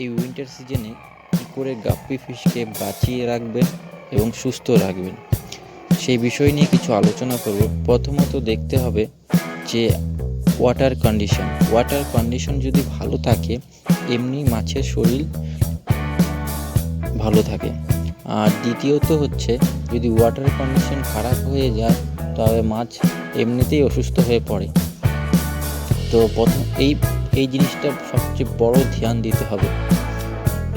এই উইন্টার সিজনে কী করে গাপ্পি ফিশকে বাঁচিয়ে রাখবেন এবং সুস্থ রাখবেন সেই বিষয় নিয়ে কিছু আলোচনা করব। প্রথমত দেখতে হবে যে ওয়াটার কন্ডিশন যদি ভালো থাকে এমনি মাছের শরীর ভালো থাকে। আর দ্বিতীয়ত হচ্ছে যদি ওয়াটার কন্ডিশন খারাপ হয়ে যায় তবে মাছ এমনিতেই অসুস্থ হয়ে পড়ে। তো প্রথম এই জিনিসটা সবচেয়ে বড় ধ্যান দিতে হবে।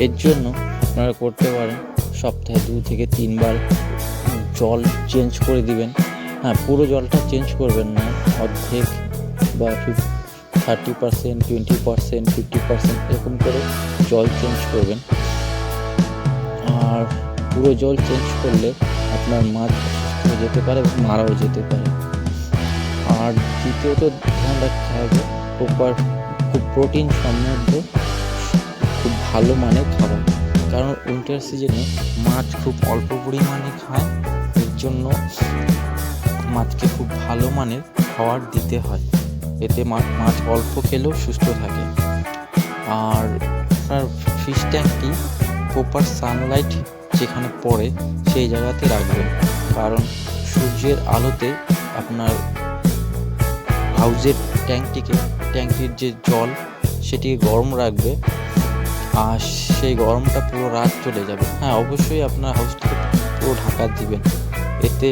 এর জন্য আপনারা করতে পারেন সপ্তাহে 2 থেকে 3 বার জল চেঞ্জ করে দিবেন। হ্যাঁ, পুরো জলটা চেঞ্জ করবেন না, অর্ধেক বা 30%, 20%, 50% এরকম করে জল চেঞ্জ করবেন। আর পুরো জল চেঞ্জ করলে আপনার মাছ অসুস্থ হয়ে যেতে পারে এবং মারাও যেতে পারে। আর দ্বিতীয়ত ধ্যান রাখতে হবে খুব প্রোটিন সমৃদ্ধ খুব ভালো মানের খাবার, কারণ উইন্টার সিজনে মাছ খুব অল্প পরিমাণে খায়। এর জন্য মাছকে খুব ভালো মানের খাবার দিতে হয়, এতে মাছ অল্প খেলেও সুস্থ থাকে। আর আপনার ফিশ ট্যাঙ্কটি প্রপার সানলাইট যেখানে পড়ে সেই জায়গাতে রাখবেন, কারণ সূর্যের আলোতে আপনার হাউজের ট্যাঙ্কির যে জল সেটিকে গরম রাখবে, আর সেই গরমটা পুরো রাত চলে যাবে। হ্যাঁ, অবশ্যই আপনার হাউসটিকে পুরো ঢাকা দিবেন, এতে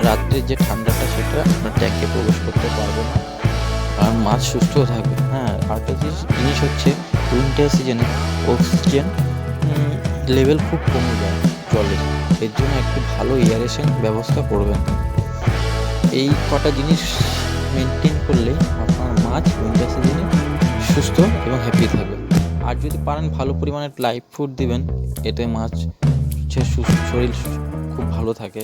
রাত্রের যে ঠান্ডাটা সেটা আপনার ট্যাঙ্কে প্রবেশ করতে পারবে না, কারণ মাছ সুস্থ থাকবে। হ্যাঁ, আরেকটা জিনিস হচ্ছে উইন্টার সিজনে অক্সিজেন লেভেল খুব কমে যায় জলের, এর জন্য একটু ভালো এয়ারেশন ব্যবস্থা করবেন। এই কটা জিনিস মেনটেন করলে আপনার মাছ উইন্টার সিজনে সুস্থ এবং হ্যাপি থাকবে। আর যদি পারেন ভালো পরিমাণে লাইভ ফুড দিবেন, এতে মাছ শরীর খুব ভালো থাকে।